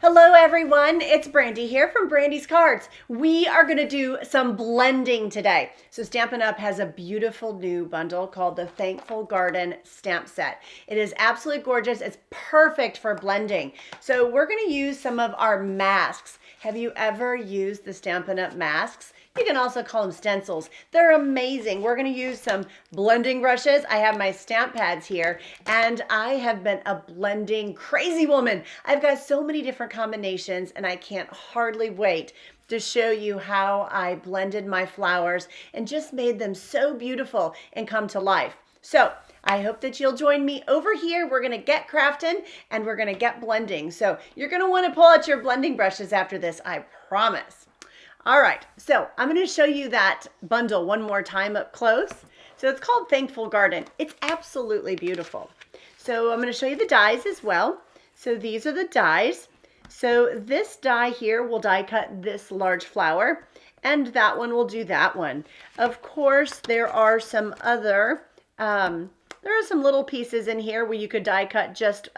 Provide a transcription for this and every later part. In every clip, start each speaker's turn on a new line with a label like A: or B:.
A: Hello everyone, it's Brandy here from BrandysCards. We are going to do some blending today. So Stampin' Up! Has a beautiful new bundle called the Thankful Garden Stamp Set. It is absolutely gorgeous. It's perfect for blending. So we're going to use some of our masks. Have you ever used the Stampin' Up! Masks? You can also call them stencils. They're amazing. We're going to use some blending brushes. I have my stamp pads here, and I have been a blending crazy woman. I've got so many different combinations, and I can't hardly wait to show you how I blended my flowers and just made them so beautiful and come to life. So I hope that you'll join me over here. We're going to get crafting and we're going to get blending. So you're going to want to pull out your blending brushes after this, I promise. All right, so I'm going to show you that bundle one more time up close. So it's called Thankful Garden. It's absolutely beautiful. So I'm going to show you the dies as well. So these are the dies. So this die here will die cut this large flower, and that one will do that one. Of course, there are some other, there are some little pieces in here where you could die cut just,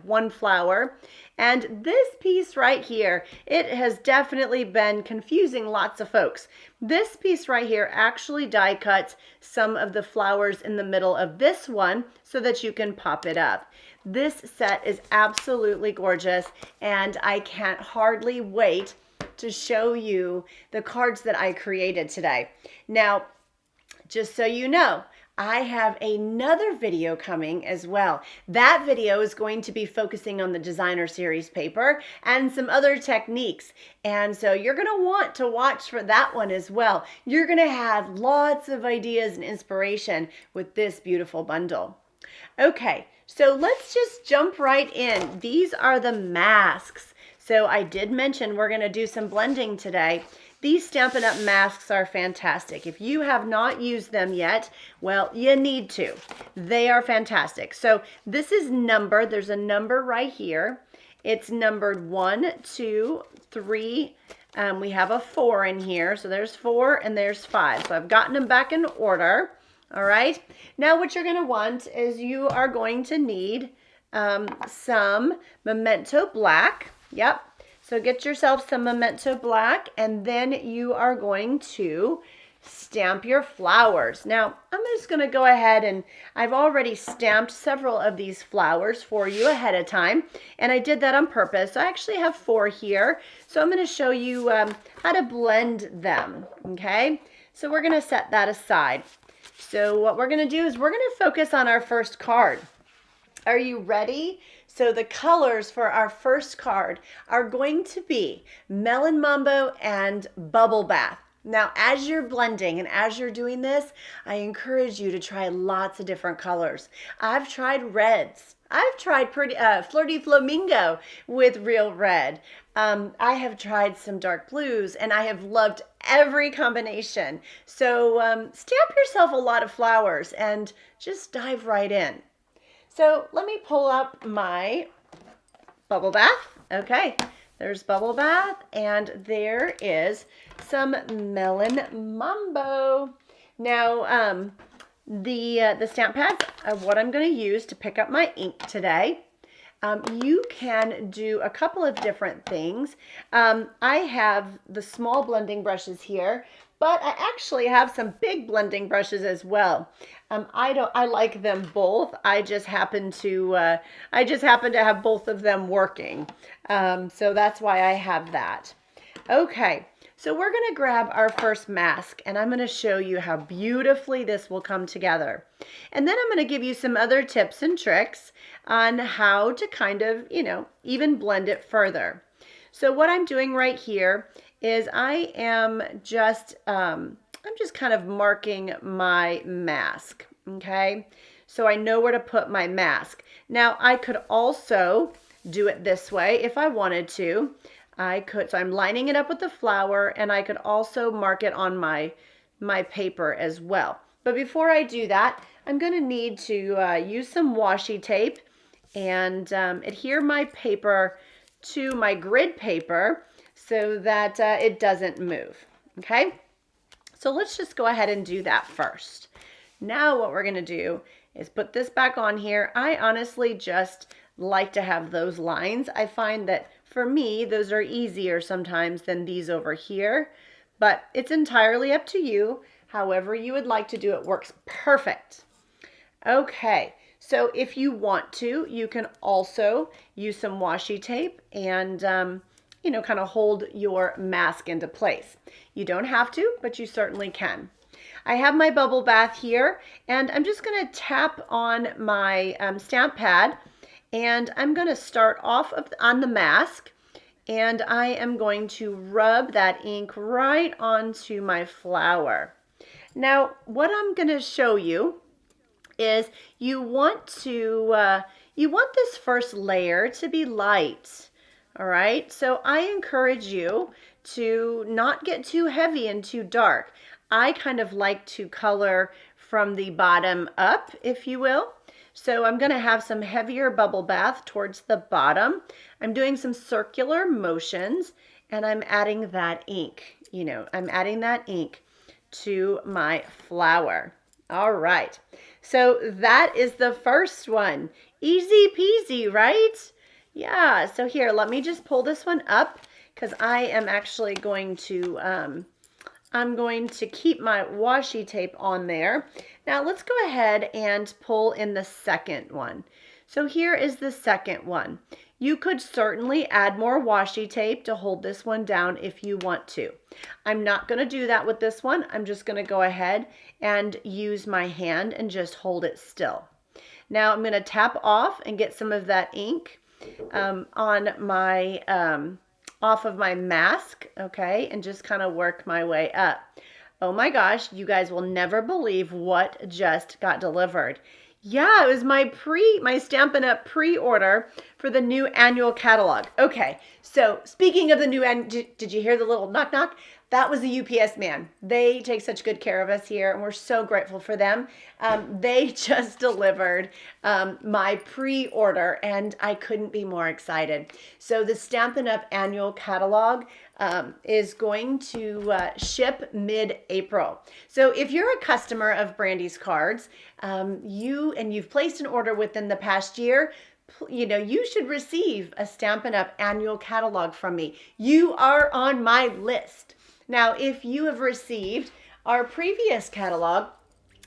A: one flower. And this piece right here, it has definitely been confusing lots of folks. This piece right here actually die cuts some of the flowers in the middle of this one so that you can pop it up. This set is absolutely gorgeous, and I can't hardly wait to show you the cards that I created today. Now, just so you know, I have another video coming as well. That video is going to be focusing on the designer series paper and some other techniques. And so you're going to want to watch for that one as well. You're going to have lots of ideas and inspiration with this beautiful bundle. Okay, so let's just jump right in. These are the masks. So I did mention we're going to do some blending today. These Stampin' Up! Masks are fantastic. If you have not used them yet, well, you need to. They are fantastic. So this is numbered. There's a number right here. It's numbered 1, 2, 3. We have a 4 in here. So there's 4 and there's 5. So I've gotten them back in order. All right. Now what you're going to want is you are going to need some Memento Black. Yep. So get yourself some Memento Black, and then you are going to stamp your flowers. Now, I'm just going to go ahead and I've already stamped several of these flowers for you ahead of time, and I did that on purpose. So I actually have 4 here. So I'm going to show you how to blend them, okay? So we're going to set that aside. So what we're going to do is we're going to focus on our first card. Are you ready? So the colors for our first card are going to be Melon Mambo and Bubble Bath. Now, as you're blending and as you're doing this, I encourage you to try lots of different colors. I've tried reds. I've tried Flirty Flamingo with real red. I have tried some dark blues, and I have loved every combination. So stamp yourself a lot of flowers and just dive right in. So let me pull up my Bubble Bath. Okay, there's Bubble Bath, and there is some Melon Mambo. Now, the stamp pads are what I'm going to use to pick up my ink today. You can do a couple of different things. I have the small blending brushes here, but I actually have some big blending brushes as well. I like them both. I just happen to have both of them working. So that's why I have that. Okay, so we're going to grab our first mask, and I'm going to show you how beautifully this will come together. And then I'm going to give you some other tips and tricks on how to kind of, even blend it further. So what I'm doing right here is I am just, I'm just kind of marking my mask, okay? So I know where to put my mask. Now I could also do it this way if I wanted to. So I'm lining it up with the flower, and I could also mark it on my paper as well. But before I do that, I'm going to need to use some washi tape and adhere my paper to my grid paper so that it doesn't move, okay? So let's just go ahead and do that first. Now what we're going to do is put this back on here. I honestly just like to have those lines. I find that for me, those are easier sometimes than these over here, but it's entirely up to you. However you would like to do it works perfect. Okay, so if you want to, you can also use some washi tape and, kind of hold your mask into place. You don't have to, but you certainly can. I have my bubble bath here, and I'm just going to tap on my stamp pad, and I'm going to start off on the mask, and I am going to rub that ink right onto my flower. Now, what I'm going to show you is you want this first layer to be light. All right, so I encourage you to not get too heavy and too dark. I kind of like to color from the bottom up, if you will. So I'm going to have some heavier bubble bath towards the bottom. I'm doing some circular motions, and I'm adding that ink. I'm adding that ink to my flower. All right, so that is the first one. Easy peasy, right? Yeah, so here, let me just pull this one up because I am actually going to, I'm going to keep my washi tape on there. Now let's go ahead and pull in the second one. So here is the second one. You could certainly add more washi tape to hold this one down if you want to. I'm not going to do that with this one. I'm just going to go ahead and use my hand and just hold it still. Now I'm going to tap off and get some of that ink on my off of my mask, okay, and just kind of work my way up. Oh my gosh, you guys will never believe what just got delivered. Yeah, it was my Stampin' Up pre-order for the new annual catalog. Okay, so speaking of the new, did you hear the little knock knock? That was the UPS man. They take such good care of us here, and we're so grateful for them. They just delivered my pre-order, and I couldn't be more excited. So the Stampin' Up annual catalog is going to ship mid-April. So if you're a customer of BrandysCards, you've placed an order within the past year, you should receive a Stampin' Up annual catalog from me. You are on my list. Now, if you have received our previous catalog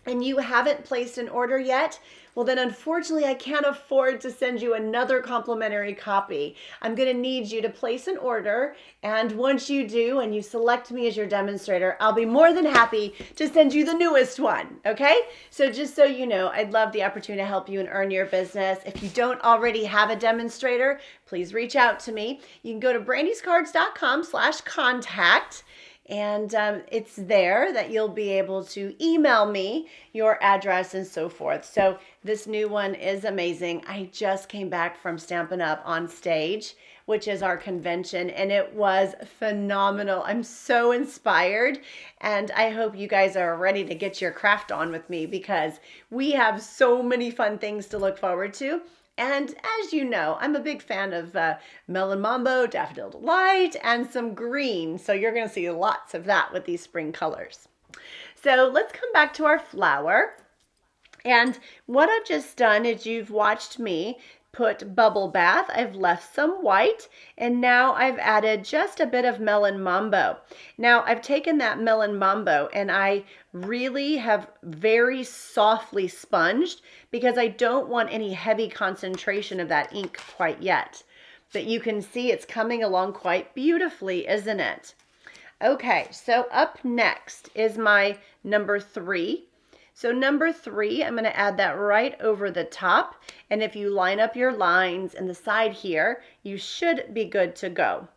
A: and you haven't placed an order yet, well then unfortunately I can't afford to send you another complimentary copy. I'm going to need you to place an order, and once you do and you select me as your demonstrator, I'll be more than happy to send you the newest one, okay? So just so you know, I'd love the opportunity to help you and earn your business. If you don't already have a demonstrator, please reach out to me. You can go to brandyscards.com/contact. And it's there that you'll be able to email me your address and so forth. So this new one is amazing. I just came back from Stampin' Up on stage, which is our convention, and it was phenomenal. I'm so inspired, and I hope you guys are ready to get your craft on with me because we have so many fun things to look forward to. And as you know, I'm a big fan of Melon Mambo, Daffodil Delight, and some green. So you're going to see lots of that with these spring colors. So let's come back to our flower. And what I've just done is you've watched me put bubble bath. I've left some white, and now I've added just a bit of Melon Mambo. Now I've taken that Melon Mambo and I really have very softly sponged because I don't want any heavy concentration of that ink quite yet. But you can see it's coming along quite beautifully, isn't it? Okay, so up next is my number 3. So number 3, I'm going to add that right over the top. And if you line up your lines in the side here, you should be good to go.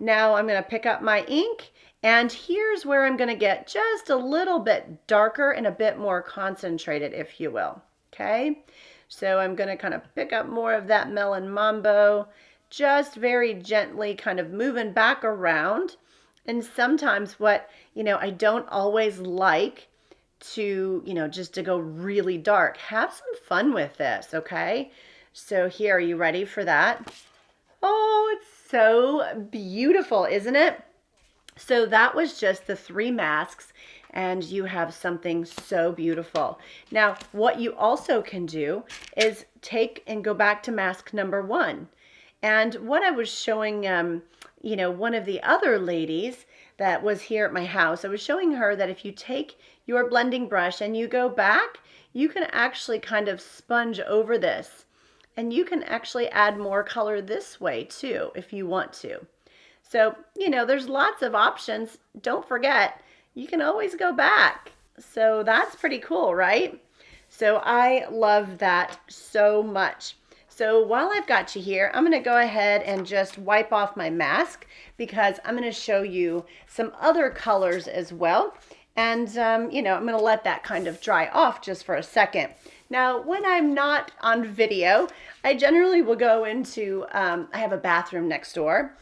A: Now I'm going to pick up my ink, and here's where I'm going to get just a little bit darker and a bit more concentrated, if you will. Okay, so I'm going to kind of pick up more of that Melon Mambo, just very gently kind of moving back around. And sometimes what, I don't always like to, just to go really dark. Have some fun with this, okay? So here, are you ready for that? Oh, it's so beautiful, isn't it? So that was just the 3 masks. and you have something so beautiful. Now, what you also can do is take and go back to mask number 1. And what I was showing, one of the other ladies that was here at my house, I was showing her that if you take your blending brush and you go back, you can actually kind of sponge over this. And you can actually add more color this way too, if you want to. So, there's lots of options. Don't forget, you can always go back. So that's pretty cool, right? So I love that so much. So while I've got you here, I'm going to go ahead and just wipe off my mask because I'm going to show you some other colors as well. And, I'm going to let that kind of dry off just for a second. Now, when I'm not on video, I generally will go into, I have a bathroom next door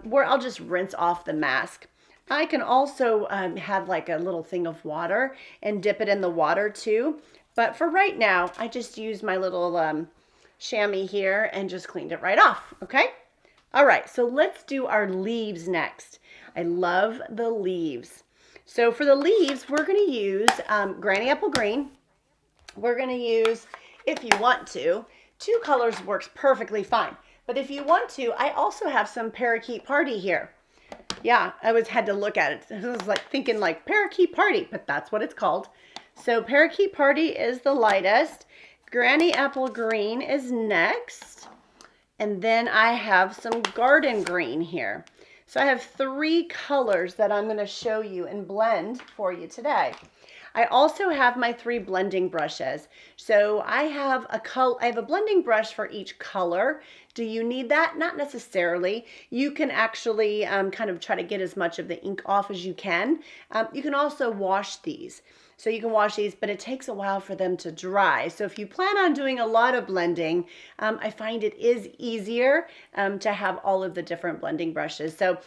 A: where I'll just rinse off the mask. I can also have like a little thing of water and dip it in the water too. But for right now, I just use my little chamois here and just cleaned it right off, okay? All right, so let's do our leaves next. I love the leaves. So for the leaves, we're gonna use Granny Apple Green. We're gonna use, if you want to, 2 colors works perfectly fine. But if you want to, I also have some Parakeet Party here. Yeah, I had to look at it. I was like thinking like Parakeet Party, but that's what it's called. So Parakeet Party is the lightest. Granny Apple Green is next. And then I have some Garden Green here. So I have 3 colors that I'm going to show you and blend for you today. I also have my 3 blending brushes. So I have a blending brush for each color. Do you need that? Not necessarily. You can actually kind of try to get as much of the ink off as you can. You can also wash these. So you can wash these, but it takes a while for them to dry. So if you plan on doing a lot of blending, I find it is easier to have all of the different blending brushes. So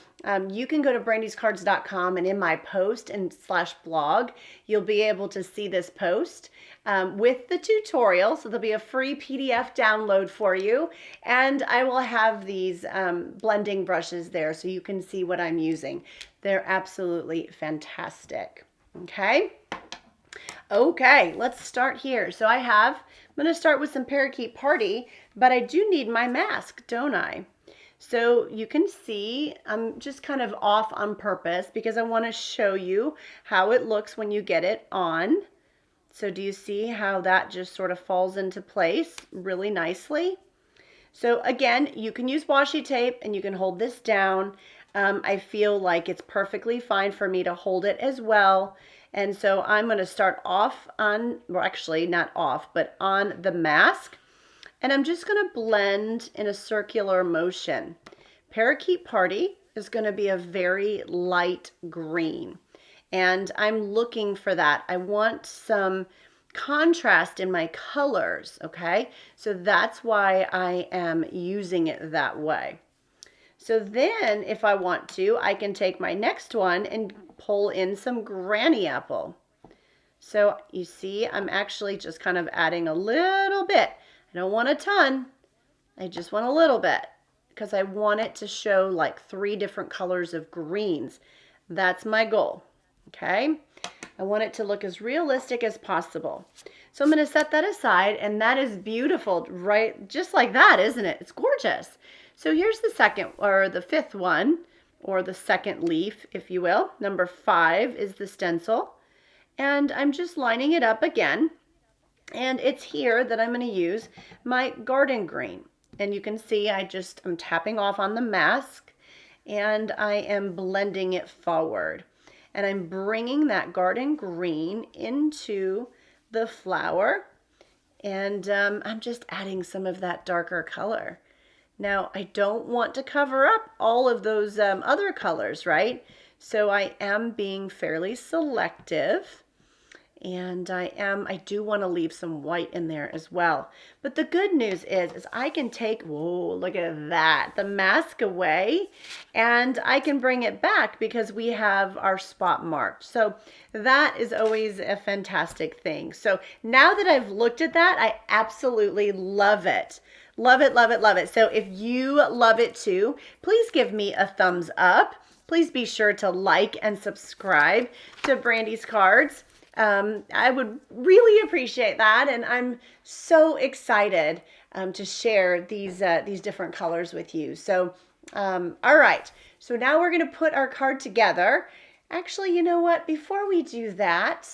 A: you can go to BrandysCards.com, and in my post and /blog, you'll be able to see this post with the tutorial. So there'll be a free PDF download for you. And I will have these blending brushes there so you can see what I'm using. They're absolutely fantastic. Okay, let's start here. So I'm going to start with some Parakeet Party, but I do need my mask, don't I? So you can see I'm just kind of off on purpose because I want to show you how it looks when you get it on. So do you see how that just sort of falls into place really nicely? So again, you can use washi tape and you can hold this down. I feel like it's perfectly fine for me to hold it as well. And so I'm going to start off on, well, actually not off, but on the mask. And I'm just going to blend in a circular motion. Parakeet Party is going to be a very light green. And I'm looking for that. I want some contrast in my colors, okay? So that's why I am using it that way. So then if I want to, I can take my next one and pull in some Granny Apple. So you see, I'm actually just kind of adding a little bit. I don't want a ton. I just want a little bit because I want it to show like 3 different colors of greens. That's my goal, okay? I want it to look as realistic as possible. So I'm going to set that aside, and that is beautiful, right? Just like that, isn't it? It's gorgeous. So here's the second, or the 5th one, or the second leaf, if you will. Number 5 is the stencil. And I'm just lining it up again. And it's here that I'm going to use my Garden Green. And you can see I'm tapping off on the mask, and I am blending it forward. And I'm bringing that Garden Green into the flower. And I'm just adding some of that darker color. Now, I don't want to cover up all of those other colors, right? So I am being fairly selective, and I do want to leave some white in there as well. But the good news is I can take, whoa, look at that, the mask away, and I can bring it back because we have our spot marked. So that is always a fantastic thing. So now that I've looked at that, I absolutely love it. Love it, love it, love it. So if you love it too, please give me a thumbs up. please be sure to like and subscribe to Brandy's Cards. I would really appreciate that, and I'm so excited to share these different colors with you. So, all right. So now we're going to put our card together. Actually, you know what? Before we do that,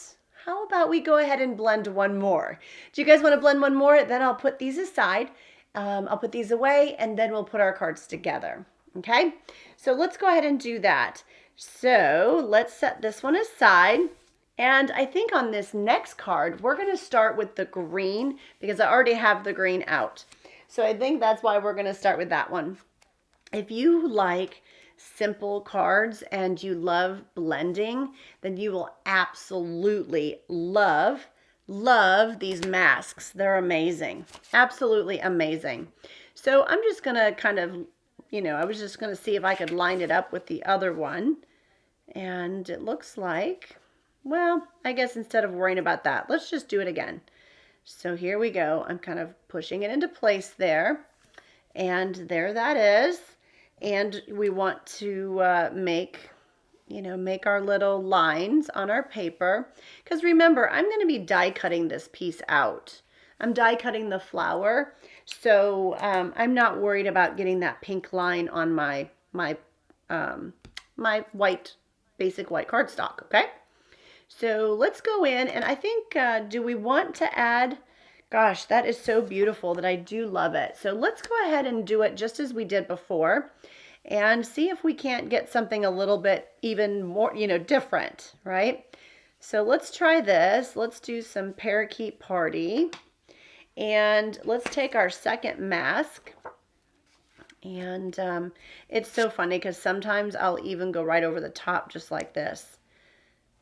A: how about we go ahead and blend one more? Do you guys want to blend one more? Then I'll put these aside. I'll put these away, and then we'll put our cards together. Okay? So let's go ahead and do that. So let's set this one aside. And I think on this next card, we're going to start with the green because I already have the green out. So I think that's why we're going to start with that one. If you like simple cards and you love blending, then you will absolutely love these masks. They're amazing. Absolutely amazing. So I'm just going to kind of, I was just going to see if I could line it up with the other one. And it looks like, well, I guess instead of worrying about that, let's just do it again. So here we go. I'm kind of pushing it into place there. And there that is. And we want to make our little lines on our paper. Because remember, I'm going to be die cutting this piece out. I'm die cutting the flower. So I'm not worried about getting that pink line on my basic white cardstock, okay? So let's go in, and I think, do we want to add, gosh, that is so beautiful that I do love it. So let's go ahead and do it just as we did before and see if we can't get something a little bit even more, different, right? So let's try this. Let's do some Parakeet Party, and let's take our second mask. And it's so funny because sometimes I'll even go right over the top just like this.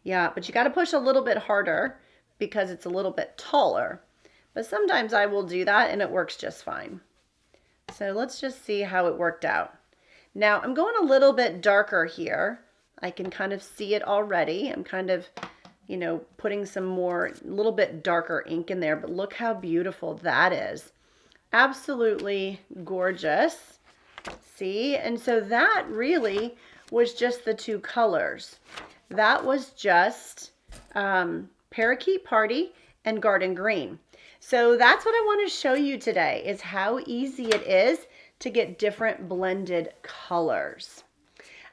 A: Yeah, but you got to push a little bit harder because it's a little bit taller. But sometimes I will do that and it works just fine. So let's just see how it worked out. Now I'm going a little bit darker here. I can kind of see it already. I'm kind of, putting some more, a little bit darker ink in there. But look how beautiful that is. Absolutely gorgeous. See? And so that really was just the two colors. That was just Parakeet Party and Garden Green. So that's what I want to show you today, is how easy it is to get different blended colors.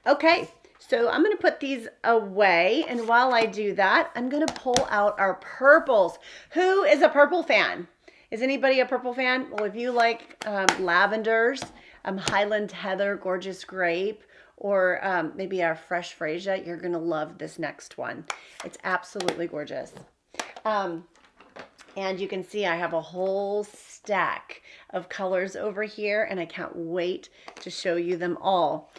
A: Okay, so I'm going to put these away, and while I do that, I'm going to pull out our purples. Who is a purple fan? Is anybody a purple fan? Well, if you like lavenders, Highland Heather, Gorgeous Grape, or maybe our fresh freesia, you're going to love this next one. It's absolutely gorgeous. And you can see I have a whole stack of colors over here, and I can't wait to show you them all.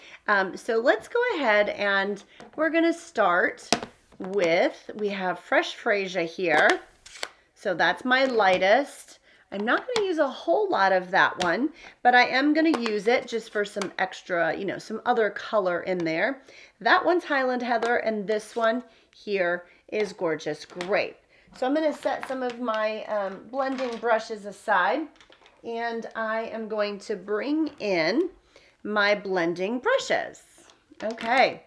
A: So let's go ahead, and we're going to start with, we have fresh freesia here. So that's my lightest. I'm not going to use a whole lot of that one, but I am going to use it just for some extra, some other color in there. That one's Highland Heather, and this one here is Gorgeous Grape. So I'm going to set some of my blending brushes aside, and I am going to bring in my blending brushes. Okay,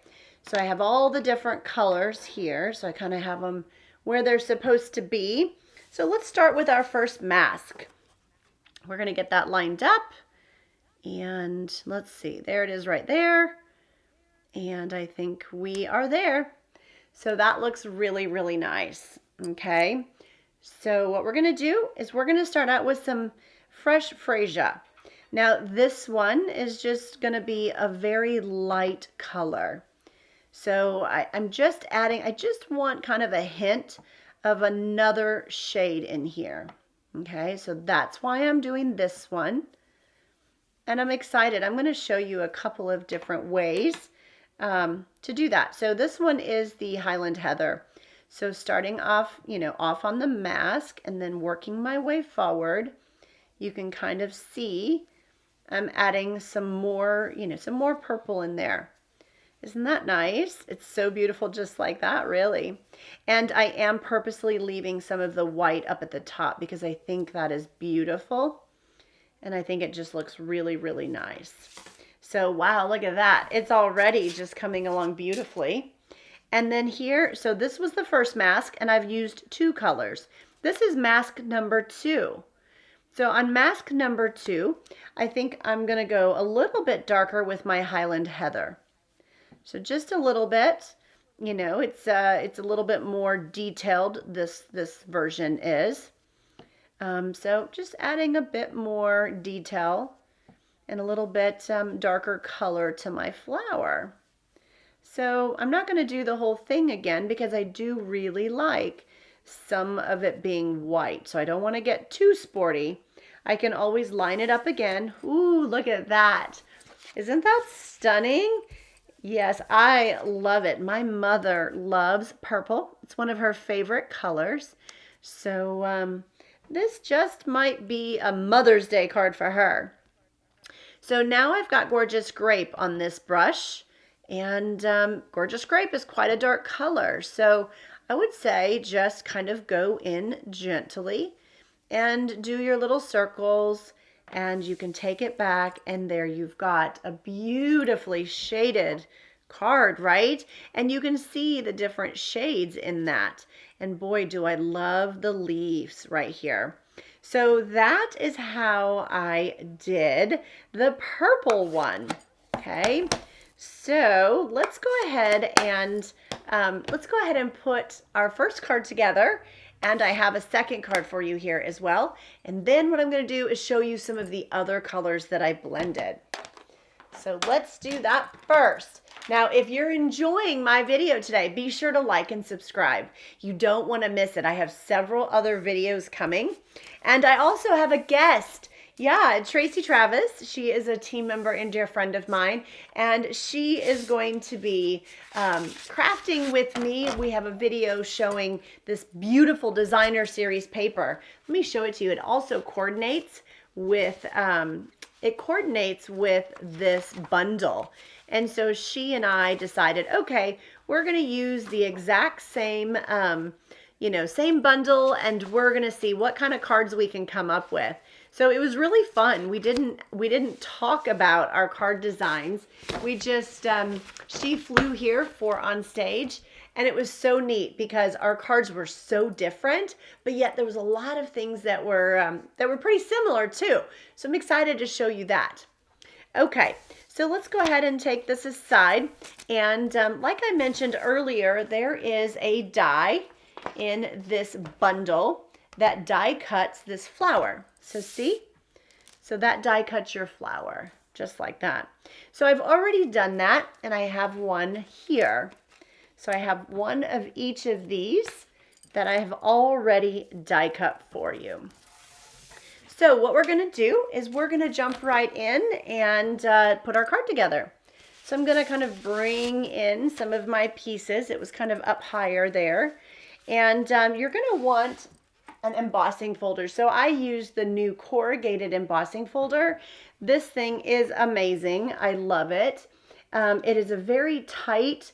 A: so I have all the different colors here, so I kind of have them where they're supposed to be. So let's start with our first mask. We're going to get that lined up, and let's see, there it is right there, and I think we are there. So that looks really, really nice. Okay, so what we're going to do is we're going to start out with some fresh freesia. Now this one is just going to be a very light color. So I'm just adding, I just want kind of a hint of another shade in here. Okay, so that's why I'm doing this one. And I'm excited. I'm going to show you a couple of different ways to do that. So this one is the Highland Heather. So starting off, off on the mask and then working my way forward, you can kind of see I'm adding some more, some more purple in there. Isn't that nice? It's so beautiful just like that, really. And I am purposely leaving some of the white up at the top because I think that is beautiful. And I think it just looks really, really nice. So wow, look at that. It's already just coming along beautifully. And then here, so this was the first mask, and I've used 2 colors. This is mask number 2. So on mask number 2, I think I'm gonna go a little bit darker with my Highland Heather. So just a little bit, you know, it's a little bit more detailed, this version is. So just adding a bit more detail and a little bit darker color to my flower. So I'm not going to do the whole thing again because I do really like some of it being white. So I don't want to get too sporty. I can always line it up again. Ooh, look at that. Isn't that stunning? Yes, I love it. My mother loves purple. It's one of her favorite colors. So this just might be a Mother's Day card for her. So now I've got Gorgeous Grape on this brush. And Gorgeous Grape is quite a dark color. So I would say just kind of go in gently and do your little circles, and you can take it back, and there you've got a beautifully shaded card, right? And you can see the different shades in that. And boy, do I love the leaves right here. So that is how I did the purple one, okay? So let's go ahead and put our first card together, and I have a second card for you here as well. And then what I'm going to do is show you some of the other colors that I blended. So let's do that first. Now, if you're enjoying my video today, be sure to like and subscribe. You don't want to miss it. I have several other videos coming, and I also have a guest. Yeah, Tracy Travis. She is a team member and dear friend of mine, and she is going to be crafting with me. We have a video showing this beautiful designer series paper. Let me show it to you. It also coordinates with this bundle. And so she and I decided, okay, we're going to use the exact same same bundle, and we're going to see what kind of cards we can come up with. So it was really fun. We didn't talk about our card designs. We just she flew here for on stage, and it was so neat because our cards were so different, but yet there was a lot of things that were pretty similar too. So I'm excited to show you that. Okay, so let's go ahead and take this aside. And like I mentioned earlier, there is a die in this bundle that die cuts this flower. So see? So that die cuts your flower, just like that. So I've already done that, and I have one here. So I have one of each of these that I have already die cut for you. So what we're going to do is we're going to jump right in and put our card together. So I'm going to kind of bring in some of my pieces. It was kind of up higher there. And you're going to want an embossing folder. So I used the new corrugated embossing folder. This thing is amazing. I love it. It is a very tight,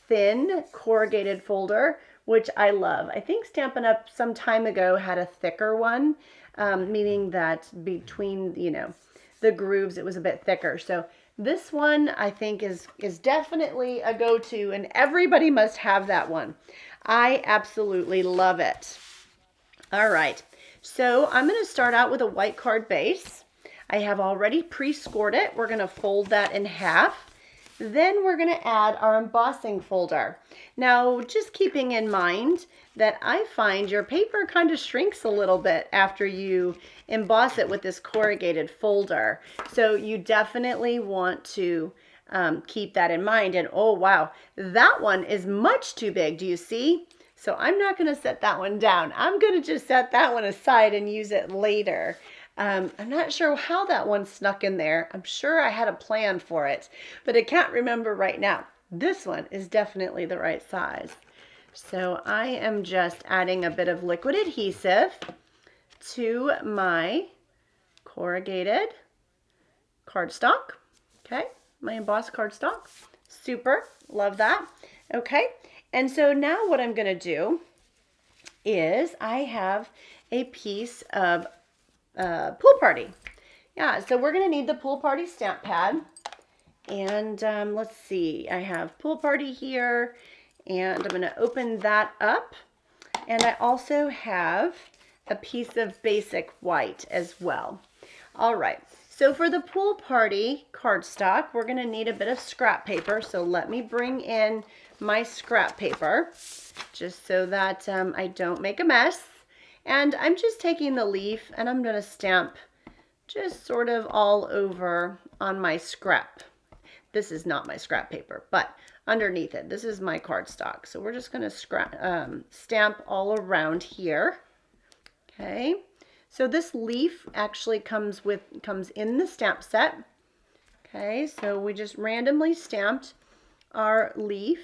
A: thin corrugated folder, which I love. I think Stampin' Up! Some time ago had a thicker one, meaning that between, the grooves, it was a bit thicker. So this one I think is definitely a go-to, and everybody must have that one. I absolutely love it. All right, so I'm going to start out with a white card base. I have already pre-scored it. We're going to fold that in half. Then we're going to add our embossing folder. Now, just keeping in mind that I find your paper kind of shrinks a little bit after you emboss it with this corrugated folder. So you definitely want to keep that in mind. And oh wow, that one is much too big. Do you see? So I'm not going to set that one down. I'm going to just set that one aside and use it later. I'm not sure how that one snuck in there. I'm sure I had a plan for it, but I can't remember right now. This one is definitely the right size. So I am just adding a bit of liquid adhesive to my corrugated cardstock. Okay, my embossed cardstock. Super, love that. Okay, and so now what I'm going to do is I have a piece of pool party. Yeah, so we're going to need the pool party stamp pad. And let's see, I have pool party here, and I'm going to open that up. And I also have a piece of basic white as well. All right, so for the pool party cardstock, we're going to need a bit of scrap paper. So let me bring in my scrap paper just so that I don't make a mess. And I'm just taking the leaf and I'm going to stamp just sort of all over on my scrap. This is not my scrap paper, but underneath it, this is my cardstock. So we're just going to stamp all around here. Okay. So this leaf actually comes in the stamp set. Okay. So we just randomly stamped our leaf,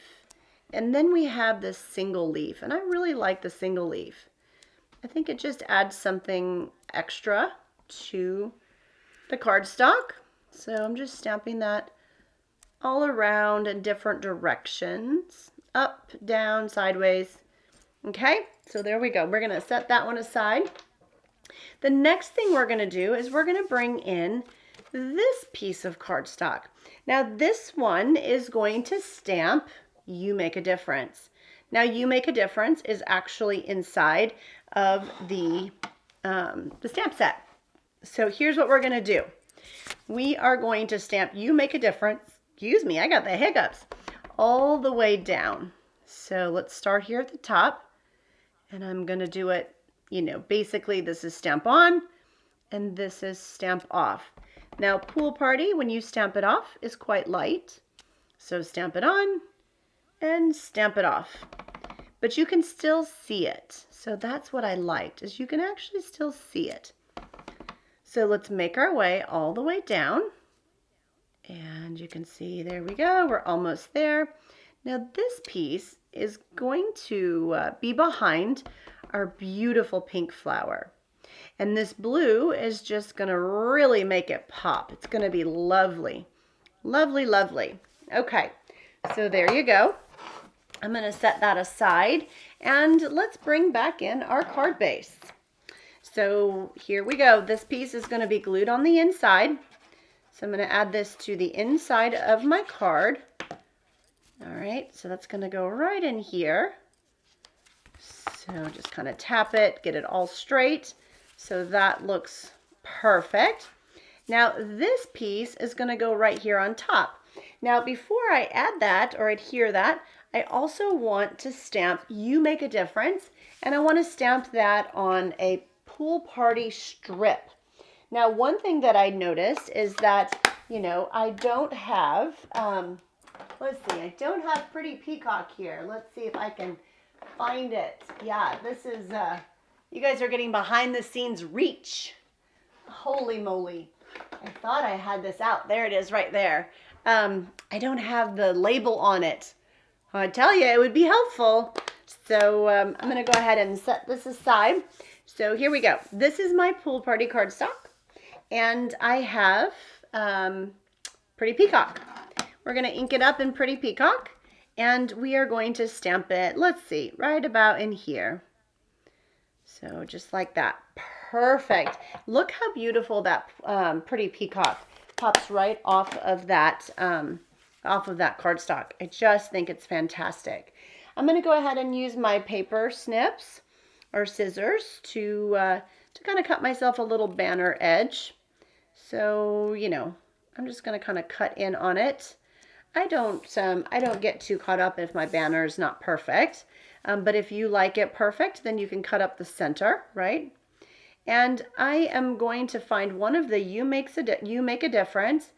A: and then we have this single leaf, and I really like the single leaf. I think it just adds something extra to the cardstock. So I'm just stamping that all around in different directions, up, down, sideways. Okay, so there we go. We're going to set that one aside. The next thing we're going to do is we're going to bring in this piece of cardstock. Now this one is going to stamp "You Make a Difference." Now "You Make a Difference" is actually inside of the stamp set. So here's what we're going to do. We are going to stamp "You Make a Difference." Excuse me, I got the hiccups. All the way down. So let's start here at the top. And I'm going to do it, basically this is stamp on and this is stamp off. Now pool party, when you stamp it off, is quite light. So stamp it on and stamp it off. But you can still see it. So that's what I liked, is you can actually still see it. So let's make our way all the way down. And you can see, there we go, we're almost there. Now this piece is going to be behind our beautiful pink flower. And this blue is just going to really make it pop. It's going to be lovely. Lovely, lovely. Okay, so there you go. I'm going to set that aside and let's bring back in our card base. So here we go. This piece is going to be glued on the inside. So I'm going to add this to the inside of my card. All right, so that's going to go right in here. So just kind of tap it, get it all straight. So that looks perfect. Now this piece is going to go right here on top. Now before I add that or adhere that, I also want to stamp "You Make a Difference," and I want to stamp that on a pool party strip. Now, one thing that I noticed is that, I don't have, let's see, I don't have Pretty Peacock here. Let's see if I can find it. Yeah, this is, you guys are getting behind the scenes reach. Holy moly. I thought I had this out. There it is right there. I don't have the label on it. I tell you, it would be helpful. So I'm going to go ahead and set this aside. So here we go. This is my pool party cardstock. And I have Pretty Peacock. We're going to ink it up in Pretty Peacock. And we are going to stamp it, let's see, right about in here. So just like that. Perfect. Look how beautiful that Pretty Peacock pops right off of that cardstock. I just think it's fantastic. I'm going to go ahead and use my paper snips or scissors to kind of cut myself a little banner edge. So, I'm just going to kind of cut in on it. I don't get too caught up if my banner is not perfect. But if you like it perfect, then you can cut up the center, right? And I am going to find one of the You Make a Difference,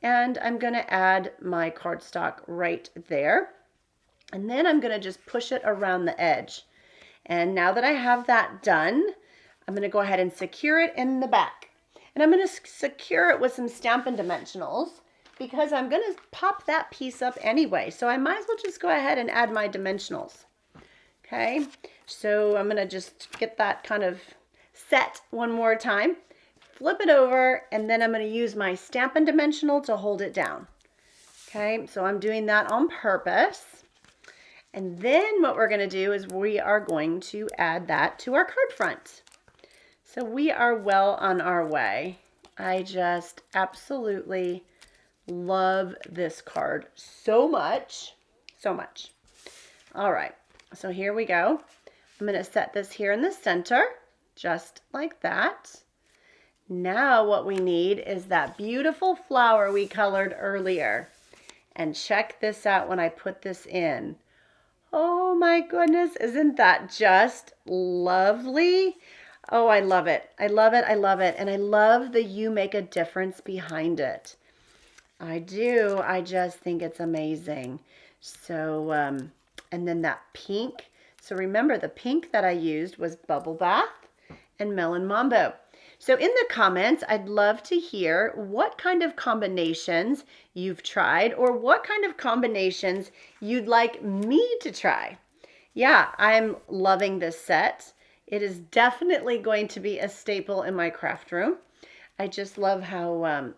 A: and I'm going to add my cardstock right there. And then I'm going to just push it around the edge. And now that I have that done, I'm going to go ahead and secure it in the back. And I'm going to secure it with some Stampin' Dimensionals because I'm going to pop that piece up anyway. So I might as well just go ahead and add my dimensionals. Okay, so I'm going to just get that kind of set one more time. Flip it over, and then I'm going to use my Stampin' Dimensional to hold it down. Okay, so I'm doing that on purpose. And then what we're going to do is we are going to add that to our card front. So we are well on our way. I just absolutely Love this card so much, so much. All right, so here we go. I'm going to set this here in the center, just like that. Now what we need is that beautiful flower we colored earlier. And check this out when I put this in. Oh my goodness, isn't that just lovely? Oh, I love it. I love it. I love it. And I love the "you make a difference" behind it. I do. I just think it's amazing. So, and then that pink. So remember, the pink that I used was Bubble Bath and Melon Mambo. So in the comments, I'd love to hear what kind of combinations you've tried or what kind of combinations you'd like me to try. Yeah, I'm loving this set. It is definitely going to be a staple in my craft room. I just love how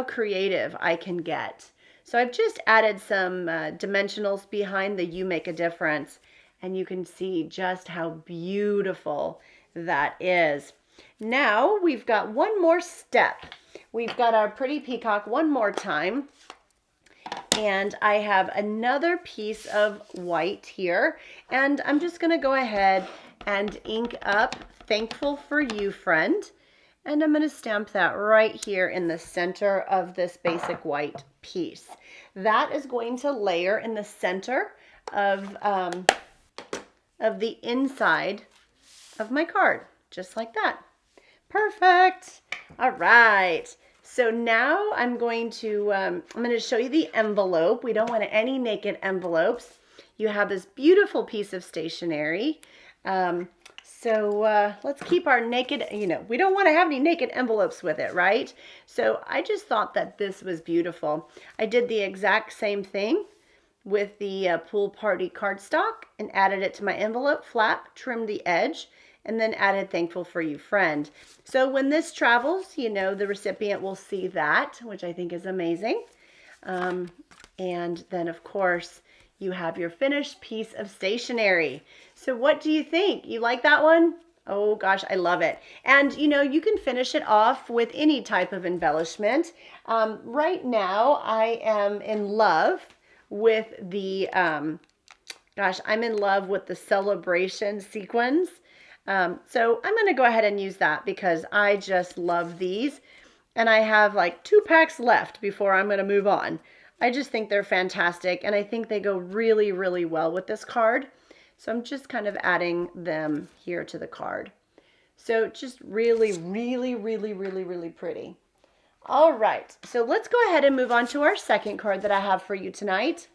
A: creative I can get. So I've just added some dimensionals behind the "you make a difference," and you can see just how beautiful that is. Now we've got one more step. We've got our pretty peacock one more time. And I have another piece of white here. And I'm just going to go ahead and ink up "Thankful for You, Friend." And I'm going to stamp that right here in the center of this basic white piece. That is going to layer in the center of the inside of my card, just like that. Perfect. All right. So now I'm going to show you the envelope. We don't want any naked envelopes. You have this beautiful piece of stationery. So let's keep our naked, we don't want to have any naked envelopes with it, right? So I just thought that this was beautiful. I did the exact same thing with the pool party cardstock and added it to my envelope flap, trimmed the edge, and then added "Thankful for You, Friend." So when this travels, the recipient will see that, which I think is amazing. And then, of course, you have your finished piece of stationery. So what do you think? You like that one? Oh gosh, I love it. And you can finish it off with any type of embellishment. Right now, I am in love with the, I'm in love with the celebration sequins. So I'm going to go ahead and use that because I just love these. And I have like 2 packs left before I'm going to move on. I just think they're fantastic. And I think they go really, really well with this card. So I'm just kind of adding them here to the card. So just really, really, really, really, really pretty. All right. So let's go ahead and move on to our second card that I have for you tonight.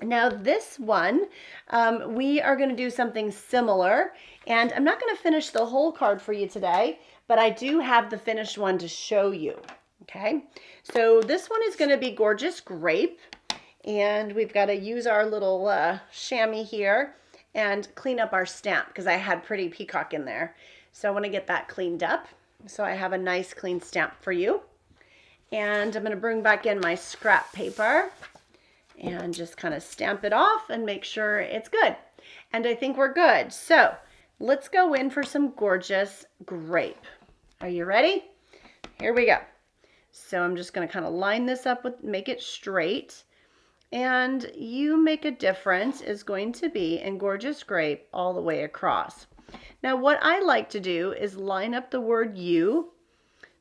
A: Now this one, we are going to do something similar, and I'm not going to finish the whole card for you today, but I do have the finished one to show you, okay? So this one is going to be Gorgeous Grape, and we've got to use our little chamois here and clean up our stamp because I had Pretty Peacock in there. So I want to get that cleaned up. So I have a nice clean stamp for you. And I'm going to bring back in my scrap paper and just kind of stamp it off and make sure it's good. And I think we're good. So let's go in for some Gorgeous Grape. Are you ready? Here we go. So I'm just going to kind of line this up with, make it straight. And "You Make a Difference" is going to be in Gorgeous Grape all the way across. Now what I like to do is line up the word "you."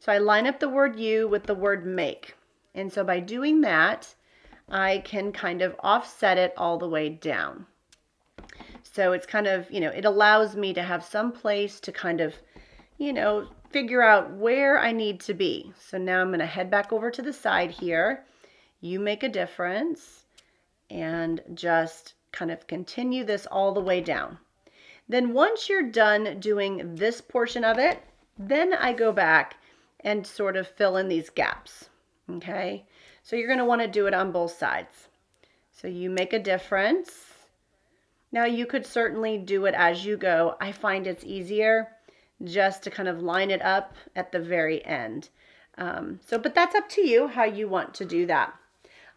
A: So I line up the word "you" with the word "make." And so by doing that, I can kind of offset it all the way down. So it's kind of, it allows me to have some place to kind of, figure out where I need to be. So now I'm going to head back over to the side here. "You Make a Difference," and just kind of continue this all the way down. Then once you're done doing this portion of it, then I go back and sort of fill in these gaps, okay? So you're going to want to do it on both sides. So "You Make a Difference." Now you could certainly do it as you go. I find it's easier just to kind of line it up at the very end. But that's up to you how you want to do that.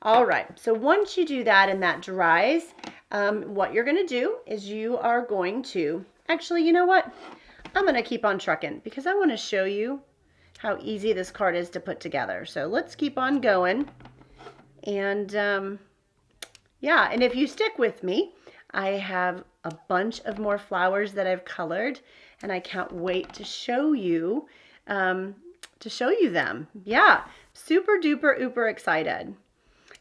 A: All right, so once you do that and that dries, what you're going to do is you are going to, actually, you know what? I'm going to keep on trucking because I want to show you how easy this card is to put together. So let's keep on going. And yeah, and if you stick with me, I have a bunch of more flowers that I've colored, and I can't wait to show you them. Yeah, super duper uber excited.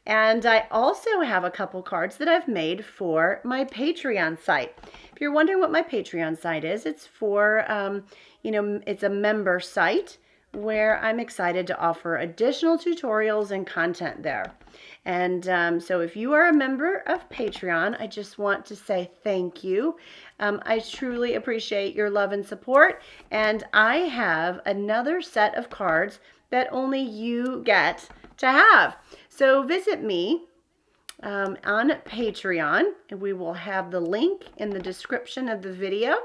A: And I also have a couple cards that I've made for my Patreon site. If you're wondering what my Patreon site is, it's for, it's a member site where I'm excited to offer additional tutorials and content there. And so if you are a member of Patreon, I just want to say thank you. I truly appreciate your love and support. And I have another set of cards that only you get to have. So visit me on Patreon, and we will have the link in the description of the video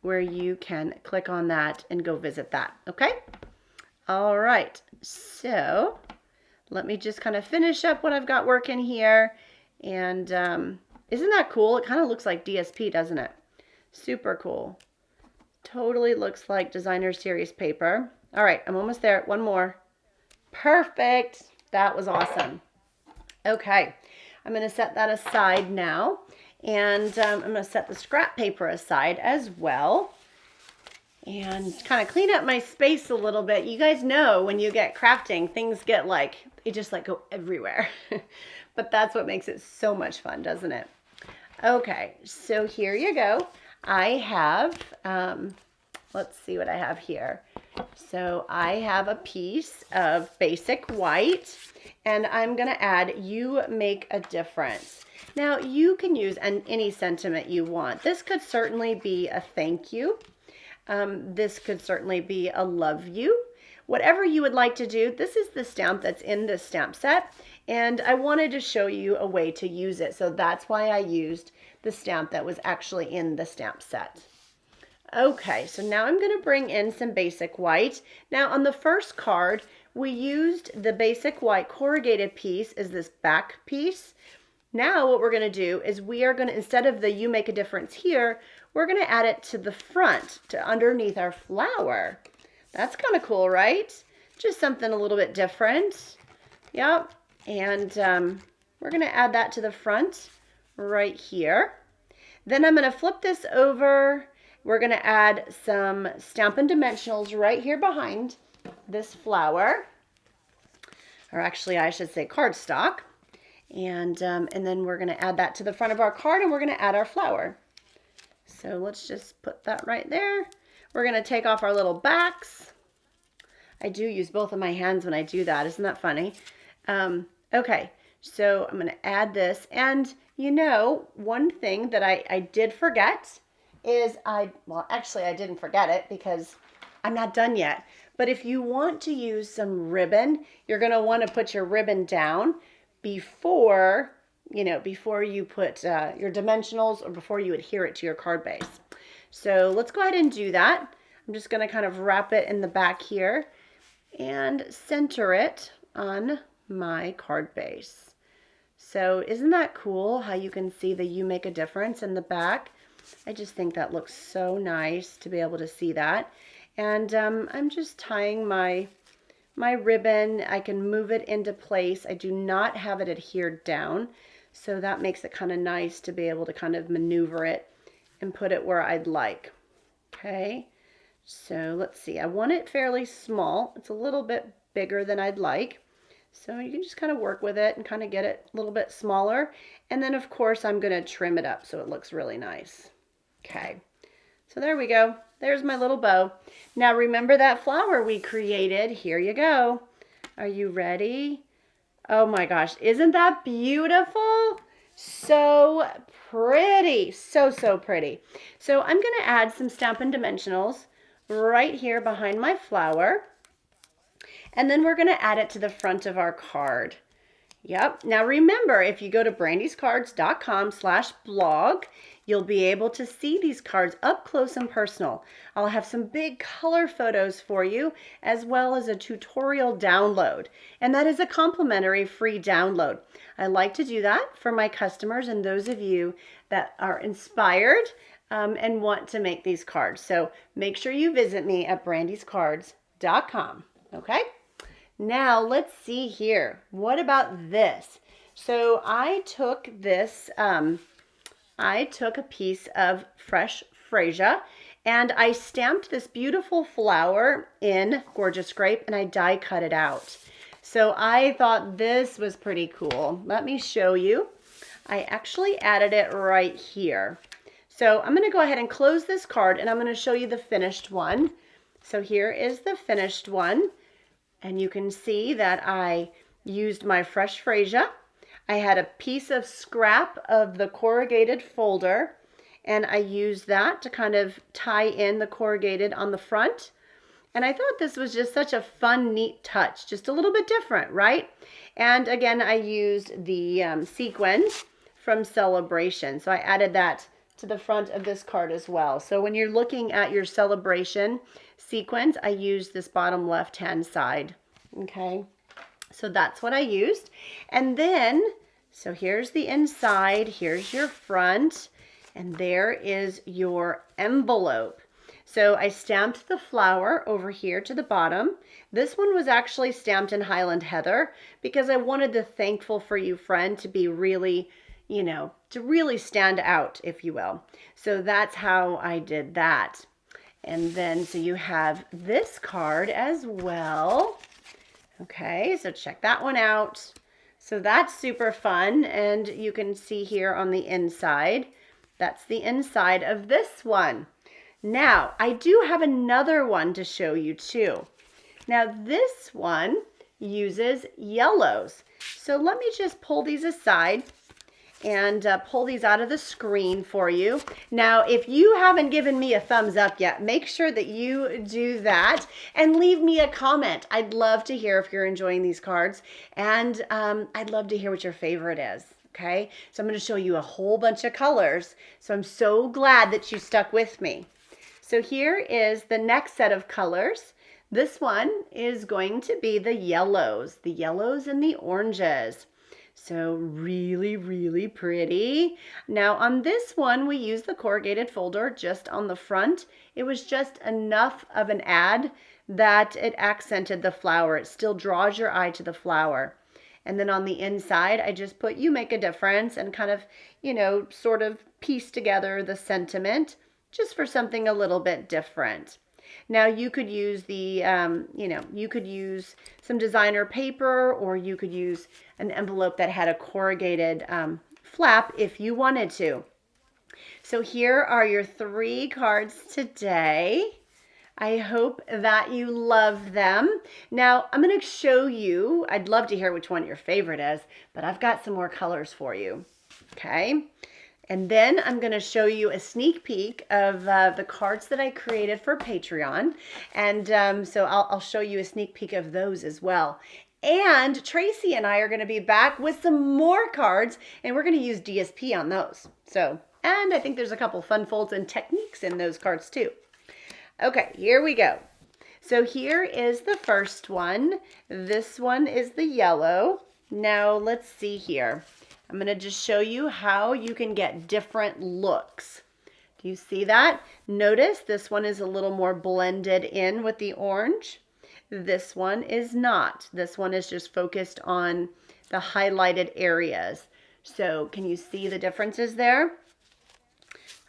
A: where you can click on that and go visit that. Okay? All right. So let me just kind of finish up what I've got working here. And isn't that cool? It kind of looks like DSP, doesn't it? Super cool. Totally looks like designer series paper. All right, I'm almost there. One more. Perfect. That was awesome. Okay, I'm going to set that aside now. And I'm going to set the scrap paper aside as well. And kind of clean up my space a little bit. You guys know when you get crafting, things get they just go everywhere. But that's what makes it so much fun, doesn't it? Okay, so here you go. I have, let's see what I have here. So I have a piece of basic white, and I'm going to add "You Make a Difference." Now, you can use any sentiment you want. This could certainly be a thank you. This could certainly be a love you. Whatever you would like to do, this is the stamp that's in this stamp set, and I wanted to show you a way to use it. So that's why I used the stamp that was actually in the stamp set. Okay, so now I'm going to bring in some basic white. Now on the first card, we used the basic white corrugated piece as this back piece. Now what we're going to do is we are going to, instead of the "You Make a Difference" here, we're going to add it to the front, to underneath our flower. That's kind of cool, right? Just something a little bit different. Yep. And we're going to add that to the front right here. Then I'm going to flip this over. We're going to add some Stampin' Dimensionals right here behind this flower. Or actually, I should say cardstock. And then we're going to add that to the front of our card, and we're going to add our flower. So let's just put that right there. We're going to take off our little backs. I do use both of my hands when I do that. Isn't that funny? Okay, so I'm going to add this. And you know, one thing that I did forget is well, actually I didn't forget it because I'm not done yet. But if you want to use some ribbon, you're going to want to put your ribbon down before you put your dimensionals or before you adhere it to your card base. So let's go ahead and do that. I'm just going to kind of wrap it in the back here and center it on my card base. So isn't that cool how you can see the "You Make a Difference" in the back? I just think that looks so nice to be able to see that. And I'm just tying my ribbon. I can move it into place. I do not have it adhered down, so that makes it kind of nice to be able to kind of maneuver it and put it where I'd like. Okay, so let's see. I want it fairly small. It's a little bit bigger than I'd like. So you can just kind of work with it and kind of get it a little bit smaller. And then of course I'm going to trim it up so it looks really nice. Okay, so there we go. There's my little bow. Now remember that flower we created? Here you go. Are you ready? Oh my gosh, isn't that beautiful? So pretty, so pretty. So I'm going to add some Stampin' Dimensionals right here behind my flower. And then we're going to add it to the front of our card. Yep. Now remember, if you go to BrandysCards.com/blog, you'll be able to see these cards up close and personal. I'll have some big color photos for you, as well as a tutorial download. And that is a complimentary free download. I like to do that for my customers and those of you that are inspired and want to make these cards. So make sure you visit me at BrandysCards.com. Okay, now let's see here. What about this? So I took this, I took a piece of fresh freesia and I stamped this beautiful flower in Gorgeous Grape and I die cut it out. So I thought this was pretty cool. Let me show you. I actually added it right here. So I'm going to go ahead and close this card and I'm going to show you the finished one. So here is the finished one. And you can see that I used my fresh freesia. I had a piece of scrap of the corrugated folder and I used that to kind of tie in the corrugated on the front. And I thought this was just such a fun, neat touch, just a little bit different, right? And again, I used the sequins from Celebration. So I added that to the front of this card as well. So when you're looking at your Celebration sequins, I used this bottom left-hand side, okay? So that's what I used. And then, so here's the inside, here's your front, and there is your envelope. So I stamped the flower over here to the bottom. This one was actually stamped in Highland Heather because I wanted the Thankful for You friend to be really, you know, to really stand out, if you will. So that's how I did that. And then, so you have this card as well. Okay, so check that one out. So that's super fun. And you can see here on the inside, that's the inside of this one. Now, I do have another one to show you too. Now, this one uses yellows. So let me just pull these aside and pull these out of the screen for you. Now, if you haven't given me a thumbs up yet, make sure that you do that and leave me a comment. I'd love to hear if you're enjoying these cards, and I'd love to hear what your favorite is. Okay, so I'm going to show you a whole bunch of colors. So I'm so glad that you stuck with me. So here is the next set of colors. This one is going to be the yellows and the oranges. So really, really pretty. Now on this one, we use the corrugated folder just on the front. It was just enough of an add that it accented the flower. It still draws your eye to the flower. And then on the inside, I just put "You Make a Difference" and kind of, you know, sort of piece together the sentiment just for something a little bit different. Now you could use the, you could use some designer paper, or you could use an envelope that had a corrugated flap if you wanted to. So here are your 3 cards today. I hope that you love them. Now I'm going to show you, I'd love to hear which one your favorite is, but I've got some more colors for you. Okay. And then I'm going to show you a sneak peek of the cards that I created for Patreon. And so I'll show you a sneak peek of those as well. And Tracy and I are going to be back with some more cards, and we're going to use DSP on those. So, and I think there's a couple fun folds and techniques in those cards too. Okay, here we go. So here is the first one. This one is the yellow. Now let's see here. I'm going to just show you how you can get different looks. Do you see that? Notice this one is a little more blended in with the orange. This one is not. This one is just focused on the highlighted areas. So can you see the differences there?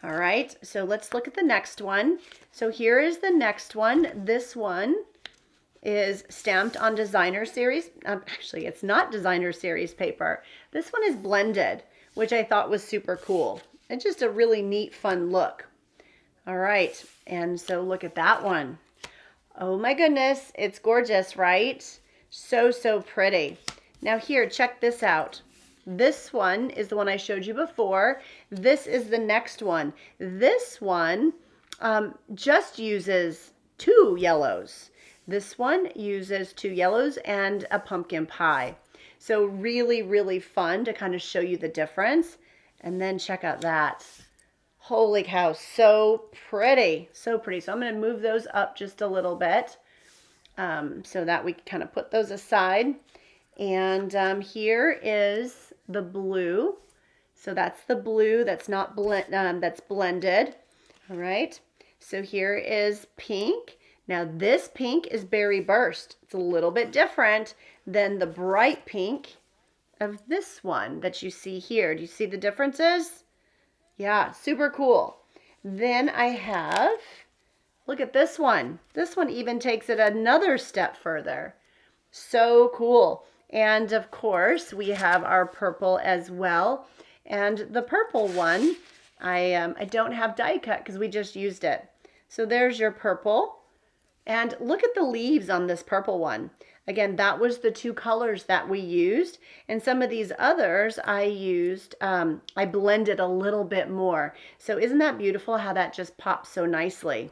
A: All right, so let's look at the next one. So here is the next one. This one is stamped on designer series. Actually, it's not designer series paper. This one is blended, which I thought was super cool. It's just a really neat, fun look. All right, and so look at that one. Oh my goodness, it's gorgeous, right? So, so pretty. Now here, check this out. This one is the one I showed you before. This is the next one. This one just uses 2 yellows. This one uses 2 yellows and a pumpkin pie. So really, really fun to kind of show you the difference. And then check out that. Holy cow, so pretty, so pretty. So I'm going to move those up just a little bit so that we kind of put those aside. And here is the blue. So that's the blue that's not that's blended. All right. So here is pink. Now this pink is Berry Burst. It's a little bit different than the bright pink of this one that you see here. Do you see the differences? Yeah, super cool. Then I have, look at this one. This one even takes it another step further. So cool. And of course, we have our purple as well. And the purple one, I don't have die cut because we just used it. So there's your purple. And look at the leaves on this purple one. Again, that was the two colors that we used. And some of these others I used, I blended a little bit more. So isn't that beautiful how that just pops so nicely?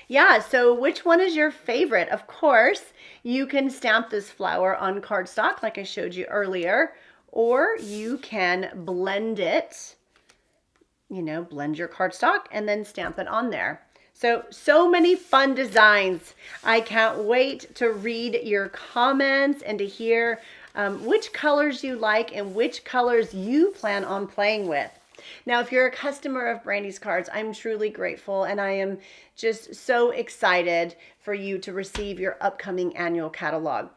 A: Yeah, so which one is your favorite? Of course, you can stamp this flower on cardstock like I showed you earlier, or you can blend it, blend your cardstock and then stamp it on there. So many fun designs. I can't wait to read your comments and to hear which colors you like and which colors you plan on playing with. Now, if you're a customer of BrandysCards, I'm truly grateful and I am just so excited for you to receive your upcoming annual catalog.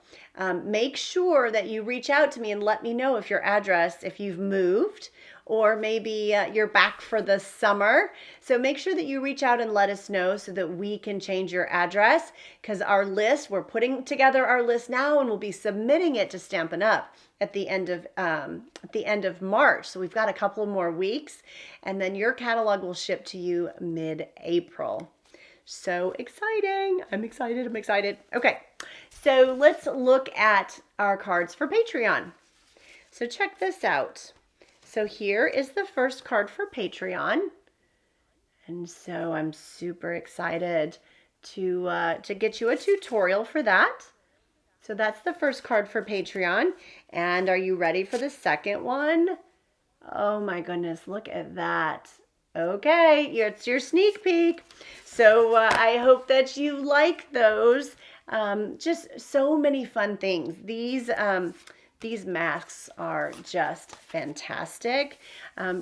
A: Make sure that you reach out to me and let me know if your address, if you've moved, or maybe you're back for the summer. So make sure that you reach out and let us know so that we can change your address, because our list, we're putting together our list now and we'll be submitting it to Stampin' Up at the end of March. So we've got a couple more weeks and then your catalog will ship to you mid-April. So exciting. I'm excited. Okay, so let's look at our cards for Patreon. So check this out. So here is the first card for Patreon. And so I'm super excited to get you a tutorial for that. So that's the first card for Patreon. And are you ready for the second one? Oh my goodness, look at that. Okay, it's your sneak peek. So I hope that you like those. Just so many fun things. These masks are just fantastic.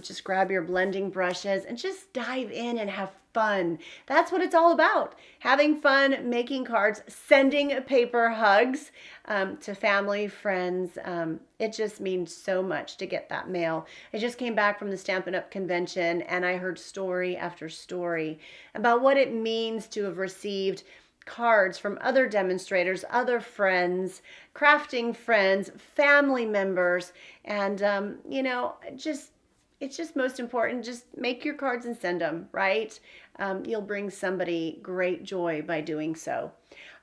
A: Just grab your blending brushes and just dive in and have fun. That's what it's all about. Having fun, making cards, sending paper hugs to family, friends. It just means so much to get that mail. I just came back from the Stampin' Up convention and I heard story after story about what it means to have received cards from other demonstrators, other friends, crafting friends, family members, and it's just most important, just make your cards and send them, right? You'll bring somebody great joy by doing so.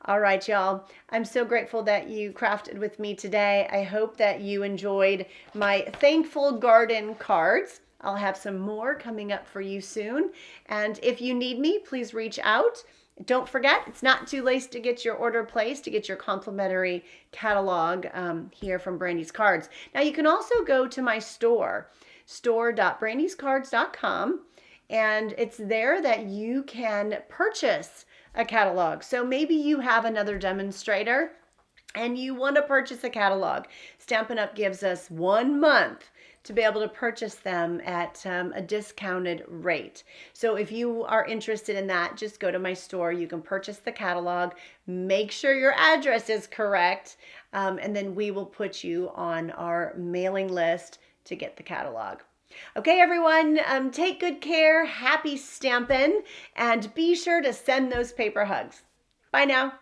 A: All right, y'all. I'm so grateful that you crafted with me today. I hope that you enjoyed my Thankful Garden cards. I'll have some more coming up for you soon. And if you need me, please reach out. Don't forget, it's not too late to get your order placed, to get your complimentary catalog here from BrandysCards. Now, you can also go to my store.brandyscards.com, and it's there that you can purchase a catalog. So maybe you have another demonstrator and you want to purchase a catalog. Stampin' Up! Gives us 1 month to be able to purchase them at a discounted rate. So if you are interested in that, just go to my store. You can purchase the catalog. Make sure your address is correct, and then we will put you on our mailing list to get the catalog. Okay, everyone, take good care. Happy stampin', and be sure to send those paper hugs. Bye now.